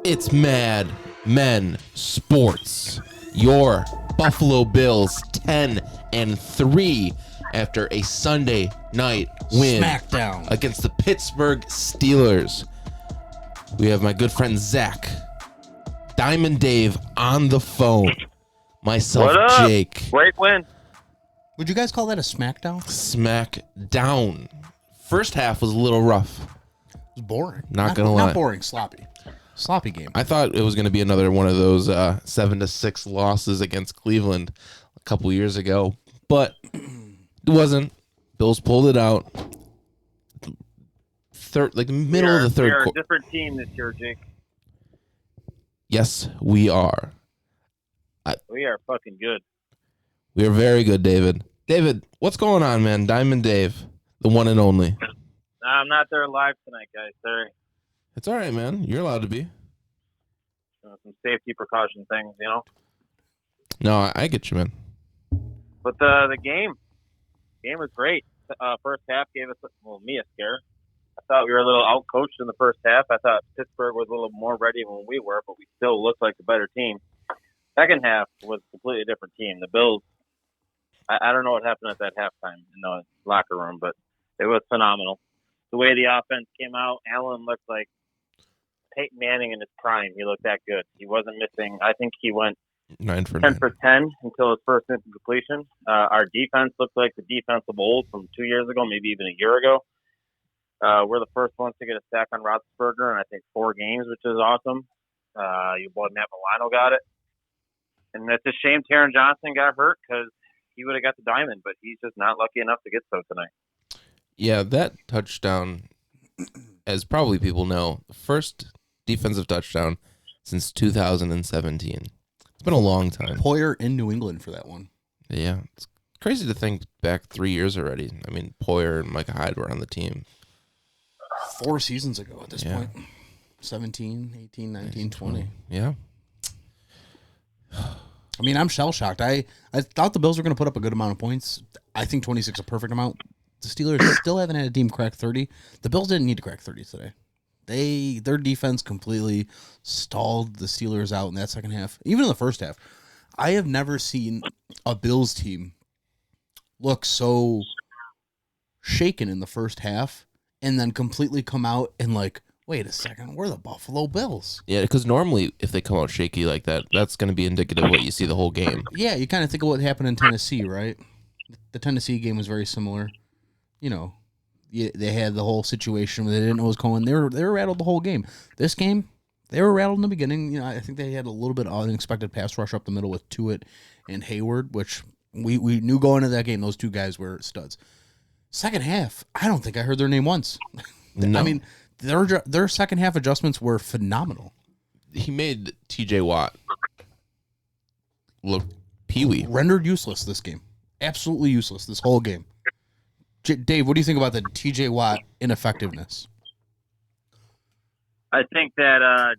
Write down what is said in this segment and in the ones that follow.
It's Mad Men Sports. Your Buffalo Bills 10-3 after a Sunday night win Smackdown against the Pittsburgh Steelers. We have my good friend Zach, Diamond Dave on the phone, myself, What up? Jake. Great win. Would you guys call that a smackdown? Smackdown. First half was a little rough. It was boring. Not gonna lie. Not boring, sloppy game. I thought it was going to be another one of those 7-6 losses against Cleveland a couple years ago, but it wasn't. Bills pulled it out. Middle of the third quarter. quarter. We are a different team this year, Jake. Yes, we are. We are fucking good. We are very good, David. David, what's going on, man? Diamond Dave, the one and only. I'm not there live tonight, guys. Sorry. It's all right, man. You're allowed to be. Some safety precaution things, you know. No, I get you, man. But the game was great. First half gave us, me a scare. I thought we were a little out-coached in the first half. I thought Pittsburgh was a little more ready than we were, but we still looked like the better team. Second half was a completely different team. The Bills, I don't know what happened at that halftime in the locker room, but it was phenomenal. The way the offense came out, Allen looked like Peyton Manning in his prime. He looked that good. He wasn't missing. I think he went 9 for 10 for 10 until his first incompletion. Our defense looked like the defense of old from 2 years ago, maybe even a year ago. We're the first ones to get a sack on Roethlisberger in, I think, 4 games, which is awesome. Your boy Matt Milano got it. And it's a shame Taron Johnson got hurt because he would have got the diamond, but he's just not lucky enough to get so tonight. Yeah, that touchdown, as probably people know, the first defensive touchdown since 2017. It's been a long time. Poyer in New England for that one. Yeah, it's crazy to think back 3 years already. I mean, Poyer and Micah Hyde were on the team 4 seasons ago at this point. 17, 18, 19, 20. Yeah. I mean, I'm shell-shocked. I thought the Bills were going to put up a good amount of points. I think 26 is a perfect amount. The Steelers still haven't had a team crack 30. The Bills didn't need to crack 30 today. Their defense completely stalled the Steelers out in that second half. Even in the first half. I have never seen a Bills team look so shaken in the first half and then completely come out and like, wait a second, we're the Buffalo Bills. Yeah, because normally if they come out shaky like that, that's going to be indicative of what you see the whole game. Yeah, you kind of think of what happened in Tennessee, right? The Tennessee game was very similar. You know, they had the whole situation where they didn't know what was going. They were rattled the whole game. This game, they were rattled in the beginning. You know, I think they had a little bit of unexpected pass rush up the middle with Tuitt and Hayward, which we knew going into that game those two guys were studs. Second half, I don't think I heard their name once. No. I mean, their second half adjustments were phenomenal. He made T.J. Watt look peewee. Rendered useless this game. Absolutely useless this whole game. Dave, what do you think about the T.J. Watt ineffectiveness? I think that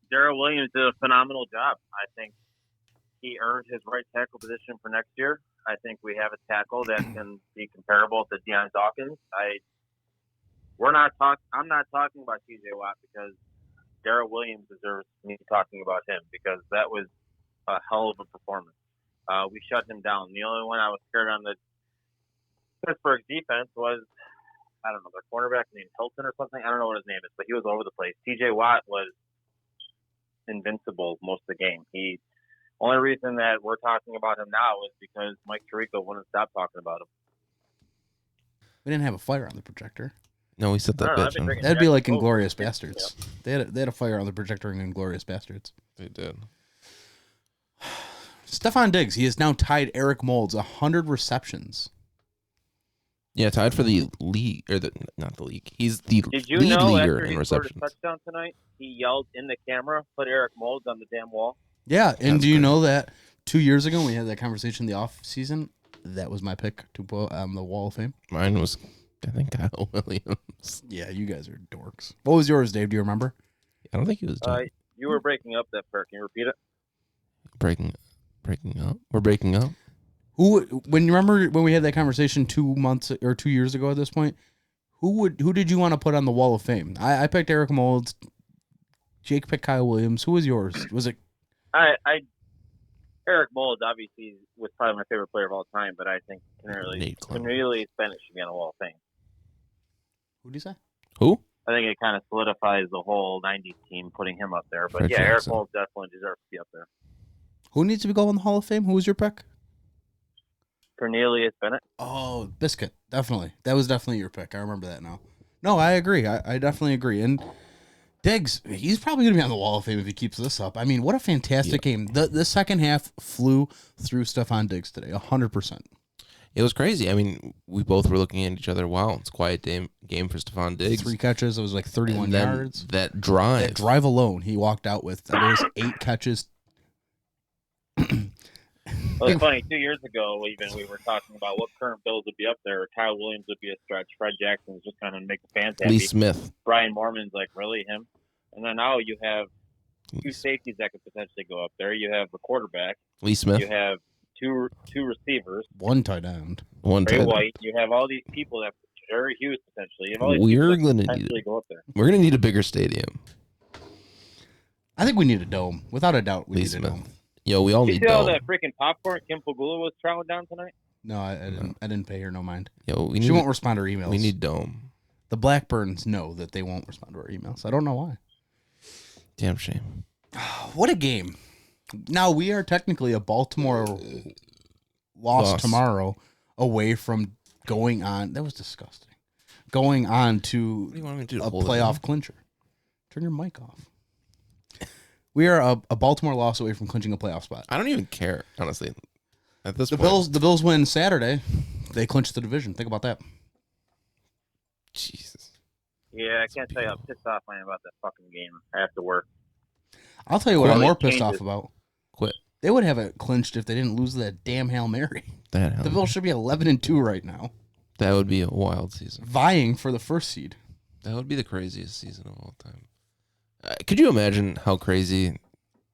Darrell Williams did a phenomenal job. I think he earned his right tackle position for next year. I think we have a tackle that can be comparable to Deion Dawkins. I'm not talking about T.J. Watt because Darrell Williams deserves me talking about him because that was a hell of a performance. We shut him down. The only one I was scared on the Pittsburgh defense was, I don't know, their cornerback named Hilton or something. I don't know what his name is, but he was all over the place. T.J. Watt was invincible most of the game. Only reason that we're talking about him now is because Mike Tirico wouldn't stop talking about him. We didn't have a fire on the projector. No, we set that bitch. That'd be like Inglourious Bastards. Yeah. They had a fire on the projector in Inglourious Bastards. They did. Stefon Diggs, he has now tied Eric Moulds 100 receptions. Yeah, tied for the league, not the league. He's the Did you lead know leader after in he receptions. scored a touchdown tonight, he yelled in the camera, "Put Eric Moulds on the damn wall"? Yeah, and That's do you great. know that 2 years ago when we had that conversation in the off season, that was my pick to put on the Wall of Fame? Mine was, I think, Kyle Williams. Yeah, you guys are dorks. What was yours, Dave? Do you remember? I don't think he was done. You were breaking up that part. Can you repeat it? breaking up. We're breaking up. When you remember when we had that conversation 2 months or 2 years ago at this point, who did you want to put on the Wall of Fame? I picked Eric Moulds. Jake picked Kyle Williams. Who was yours? Was it? Eric Mold obviously was probably my favorite player of all time, but I think Cornelius Bennett should be on the Wall of Fame. Who did you say? Who? I think it kind of solidifies the whole '90s team, putting him up there. But Fred Eric Jackson. Mold definitely deserves to be up there. Who needs to go in the Hall of Fame? Who was your pick? Cornelius Bennett. Oh, Biscuit. Definitely. That was definitely your pick. I remember that now. No, I agree. I definitely agree. And Diggs, he's probably going to be on the Wall of Fame if he keeps this up. I mean, what a fantastic game. The second half flew through Stefon Diggs today, 100%. It was crazy. I mean, we both were looking at each other. Wow, it's a quiet game for Stefon Diggs. 3 catches. It was like 31 And then yards. That drive. That drive alone, he walked out with, that was 8 catches. Well, it's funny. 2 years ago, even we were talking about what current Bills would be up there. Kyle Williams would be a stretch. Fred Jackson was just kind of make the fans happy. Lee Smith. Brian Mormon's like, really him? And then now you have 2 safeties that could potentially go up there. You have the quarterback. Lee Smith. You have two receivers. 1 tight end. Ray White. You have all these people that Jerry Hughes potentially. You have all these We're people that gonna potentially go up there. We're gonna need a bigger stadium. I think we need a dome. Without a doubt, we Lee need Smith. a dome. Yo, we all You need see all dome. that freaking popcorn Kim Pagula was throwing down tonight? No, I didn't pay her no mind. Yo, She won't respond to our emails. We need dome. The Blackburns know that they won't respond to our emails. I don't know why. Damn shame. What a game. Now, we are technically a Baltimore loss tomorrow away from going on. That was disgusting. Going on to What do you want me to do? a Hold it playoff in? clincher. Turn your mic off. We are a Baltimore loss away from clinching a playoff spot. I don't even care, honestly. At this The point, Bills win Saturday. They clinch the division. Think about that. Jesus. Yeah, I can't tell you how pissed off I am about that fucking game. I have to work. I'll tell you what I'm Well, more it pissed off changes. about. Quit. They would have it clinched if they didn't lose that damn Hail Mary. The Bills should be 11-2 right now, That would be a wild season. vying for the first seed. That would be the craziest season of all time. Could you imagine how crazy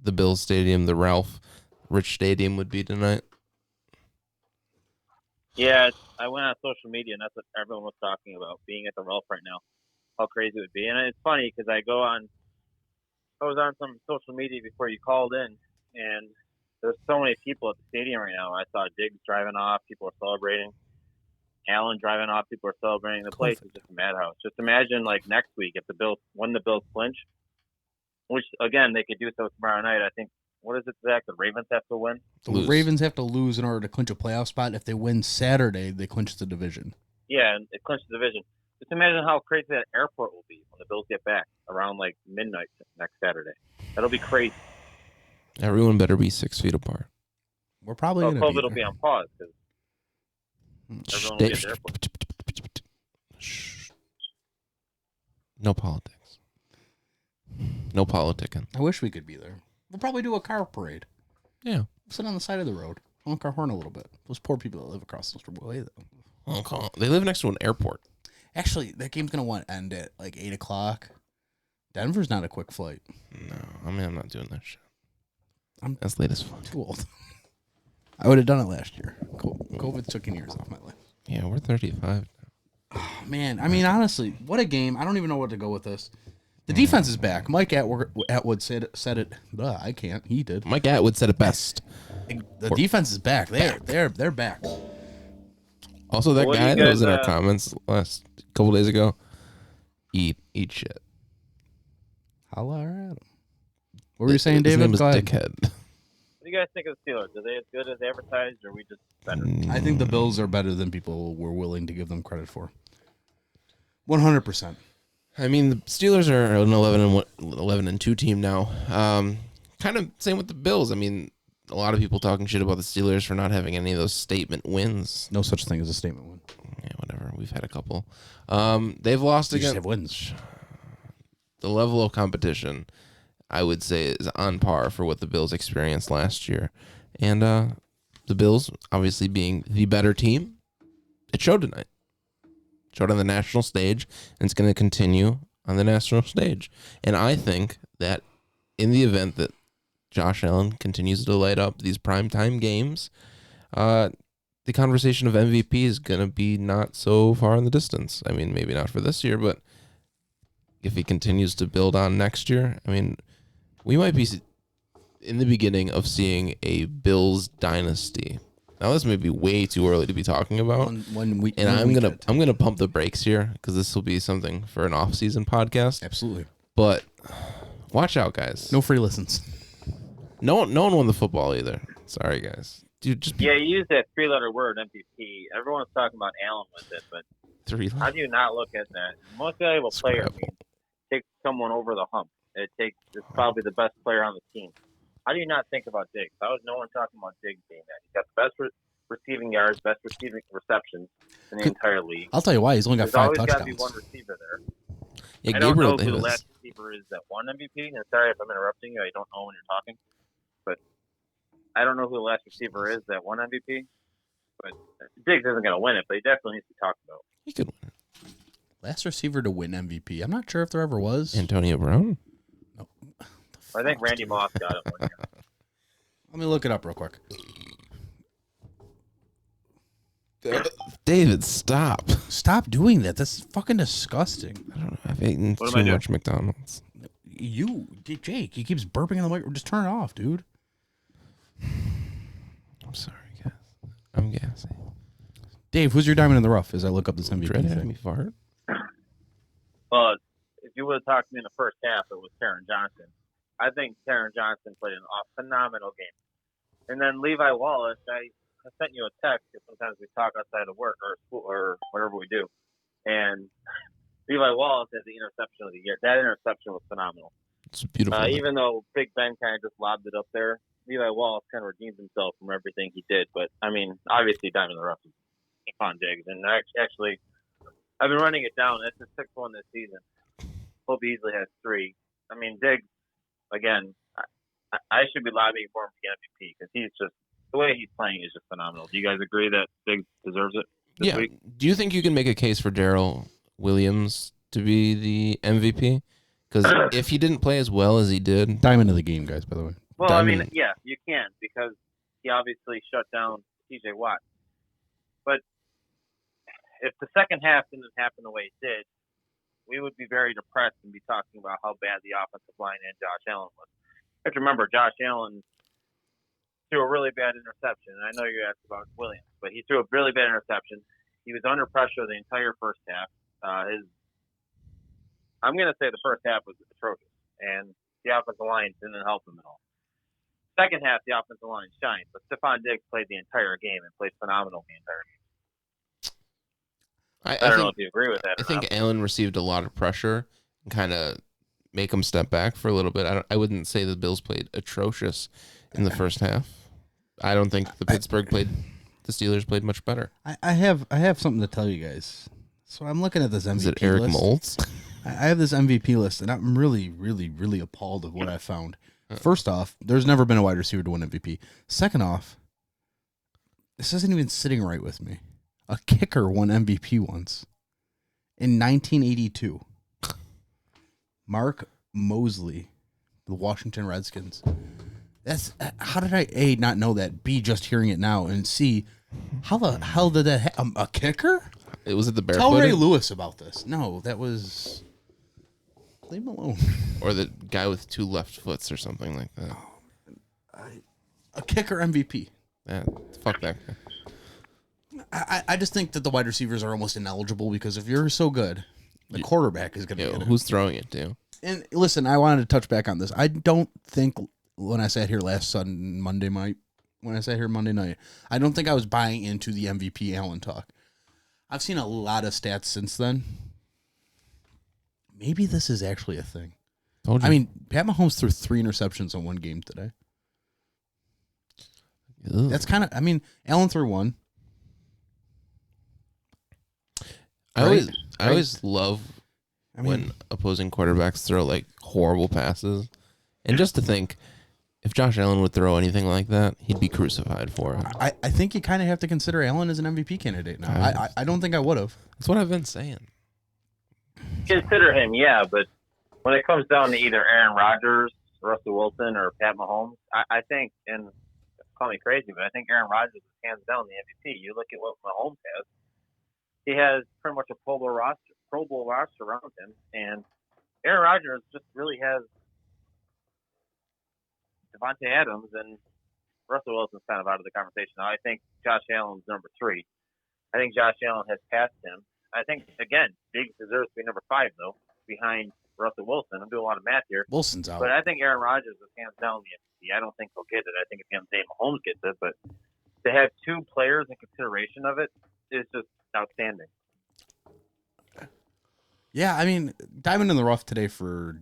the Bills Stadium, the Ralph Rich Stadium, would be tonight? Yeah, I went on social media, and that's what everyone was talking about, being at the Ralph right now, how crazy it would be. And it's funny because I was on some social media before you called in, and there's so many people at the stadium right now. I saw Diggs driving off, people are celebrating. Allen driving off, people are celebrating. The place is just a madhouse. Just imagine, like, next week, if the Bills, when the Bills clinch, which, again, they could do so tomorrow night. I think, what is it, Zach? The Ravens have to win? The Lose. Ravens have to lose in order to clinch a playoff spot. If they win Saturday, they clinch the division. Yeah, and it clinched the division. Just imagine how crazy that airport will be when the Bills get back around, like, midnight next Saturday. That'll be crazy. Everyone better be 6 feet apart. We're probably Well, going to COVID will be be on pause because everyone will be at the airport. Shh. No politics. No politicking. I wish we could be there. We'll probably do a car parade. Yeah. Sit on the side of the road. Honk our horn a little bit. Those poor people that live across the way, though. They live next to an airport. Actually, that game's going to end at like 8 o'clock. Denver's not a quick flight. No, I mean, I'm not doing that shit. I'm That's late as fuck. too old. I would have done it last year. COVID took years off my life. Yeah, we're 35. Oh, man, I mean, honestly, what a game. I don't even know where to go with this. The defense is back. Mike Atwood said it. I can't. He did. Mike Atwood said it best. The defense is back. They're back. Also, that What do you guy that was guys, in our comments last couple days ago, eat shit. Holla at him. What were you saying, His David? name was Go ahead. Dickhead. What do you guys think of the Steelers? Are they as good as advertised, or are we just better? I think the Bills are better than people were willing to give them credit for. 100%. I mean, the Steelers are an 11-2 team now. Kind of same with the Bills. I mean, a lot of people talking shit about the Steelers for not having any of those statement wins. No such thing as a statement win. Yeah, whatever. We've had a couple. They've lost You just again. have wins. The level of competition, I would say, is on par for what the Bills experienced last year. And the Bills, obviously being the better team, it showed tonight. Showed on the national stage, and it's going to continue on the national stage. And I think that in the event that Josh Allen continues to light up these primetime games, the conversation of MVP is going to be not so far in the distance. I mean, maybe not for this year, but if he continues to build on next year, I mean, we might be in the beginning of seeing a Bills dynasty. Now, this may be way too early to be talking about, I'm gonna pump the brakes here because this will be something for an off-season podcast. Absolutely, but watch out, guys. No free listens. No one won the football either. Sorry, guys. Dude, you use that 3-letter word MVP. Everyone's talking about Allen with it, but 3 how do you not look at that? Most valuable player means take someone over the hump. It's probably the best player on the team. How do you not think about Diggs? How is no one talking about Diggs being that? He's got the best receiving yards, best receiving receptions in the entire league. I'll tell you why. He's only got 5 touchdowns. There's always got to be one receiver there. Yeah, I don't know who the last receiver is that won MVP. And sorry if I'm interrupting you. I don't know when you're talking. But I don't know who the last receiver is that won MVP. But Diggs isn't going to win it, but he definitely needs to be talked about. He could win it. Last receiver to win MVP. I'm not sure if there ever was. Antonio Brown? No. I think Randy Moss got it one year. Let me look it up real quick. David, stop. Stop doing that. That's fucking disgusting. I don't know. I've eaten too much McDonald's. Jake, he keeps burping in the mic. Just turn it off, dude. I'm sorry, guys. I'm gassy. Dave, who's your diamond in the rough as I look up this MVP Dread thing? had me fart. Well, if you would have talked to me in the first half, it was Taron Johnson. I think Taron Johnson played a phenomenal game. And then Levi Wallace, I sent you a text because sometimes we talk outside of work or school or whatever we do. And Levi Wallace had the interception of the year. That interception was phenomenal. It's beautiful. Even though Big Ben kind of just lobbed it up there, Levi Wallace kind of redeemed himself from everything he did. But, I mean, obviously, Diamond in the Rough is Stefon Diggs. And actually, I've been running it down. That's his 6th one this season. Hope he easily has 3. I mean, Diggs, again, I should be lobbying for him to get MVP because he's just, the way he's playing is just phenomenal. Do you guys agree that Diggs deserves it this week? Do you think you can make a case for Darrell Williams to be the MVP? Because if he didn't play as well as he did... Diamond of the game, guys, by the way. Well, I mean, yeah, you can because he obviously shut down TJ Watt. But if the second half didn't happen the way it did, we would be very depressed and be talking about how bad the offensive line and Josh Allen was. You have to remember, Josh Allen threw a really bad interception. And I know you asked about Williams, but he threw a really bad interception. He was under pressure the entire first half. I'm going to say the first half was atrocious, and the offensive line didn't help him at all. Second half, the offensive line shined, but Stefon Diggs played the entire game and played phenomenal the entire game. I don't know if you agree with that. I think Allen received a lot of pressure and kind of make him step back for a little bit. I wouldn't say the Bills played atrocious in the first half. I don't think the Steelers played much better. I have something to tell you guys. So I'm looking at this MVP list. Is it Eric Moulds? I have this MVP list, and I'm really, really, really appalled at what I found. First off, there's never been a wide receiver to win MVP. Second off, this isn't even sitting right with me. A kicker won MVP once in 1982. Mark Mosley, the Washington Redskins. That's how did I A, not know that, B, just hearing it now, and C, how the hell did that happen? A kicker? It was at the Barefooted? Tell Ray Lewis about this. No, that was... Leave him alone. Or the guy with 2 left foots or something like that. A kicker MVP. Yeah, fuck that guy. I just think that the wide receivers are almost ineligible because if you're so good, the quarterback is going to get it. Who's throwing it to? And listen, I wanted to touch back on this. I don't think when I sat here Monday night, I don't think I was buying into the MVP Allen talk. I've seen a lot of stats since then. Maybe this is actually a thing. Told you. I mean, Pat Mahomes threw 3 interceptions in one game today. Ugh. That's kind of, I mean, Allen threw 1. I always love when opposing quarterbacks throw like horrible passes. And just to think, if Josh Allen would throw anything like that, he'd be crucified for it. I think you kind of have to consider Allen as an MVP candidate now. I don't think I would have. That's what I've been saying. Consider him, yeah, but when it comes down to either Aaron Rodgers, Russell Wilson, or Pat Mahomes, I think, and call me crazy, but I think Aaron Rodgers is hands down the MVP. You look at what Mahomes has. He has pretty much a Pro Bowl roster around him, and Aaron Rodgers just really has Devontae Adams, and Russell Wilson's kind of out of the conversation now. I think Josh Allen's number 3. I think Josh Allen has passed him. I think, again, Diggs deserves to be number 5, though, behind Russell Wilson. I'm doing a lot of math here. Wilson's out. But I think Aaron Rodgers is hands down the MVP. I don't think he'll get it. I think it's going to say Mahomes gets it. But to have 2 players in consideration of it is just outstanding. Yeah, I mean, diamond in the rough today for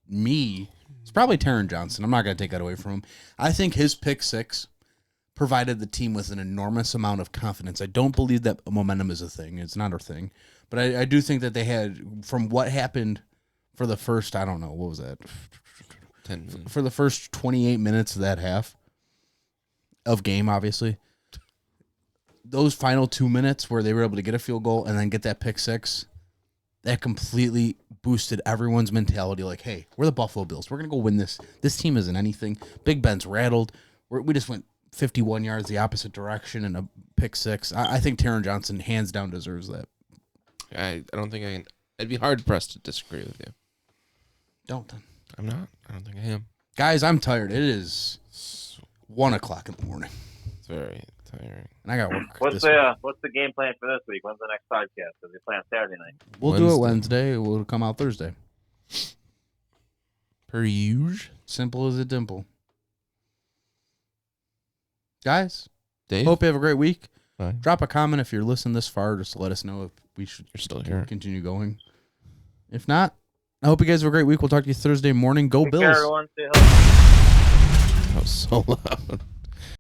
me, it's probably Taron Johnson. I'm not going to take that away from him. I think his pick 6 provided the team with an enormous amount of confidence. I don't believe that momentum is a thing. It's not a thing. But I do think that they had, from what happened for the first, I don't know, what was that? 10 minutes. For the first 28 minutes of that half of game, obviously. Those final 2 minutes where they were able to get a field goal and then get that pick 6, that completely boosted everyone's mentality. Like, hey, we're the Buffalo Bills. We're going to go win this. This team isn't anything. Big Ben's rattled. We just went 51 yards the opposite direction and a pick 6. I think Taron Johnson hands down deserves that. I don't think I can. I'd be hard pressed to disagree with you. Don't. I'm not. I don't think I am. Guys, I'm tired. It is 1 o'clock in the morning. It's very tiring. And I got work. What's the game plan for this week? When's the next podcast? Because we play on Saturday night. We'll do it Wednesday. We'll come out Thursday. Per usual. Simple as a dimple. Guys, Dave? hope you have a great week. Bye. Drop a comment if you're listening this far, just to let us know if we should You're still here. continue going. If not, I hope you guys have a great week. We'll talk to you Thursday morning. Go Take Bills. care, everyone. Stay healthy. That was so loud.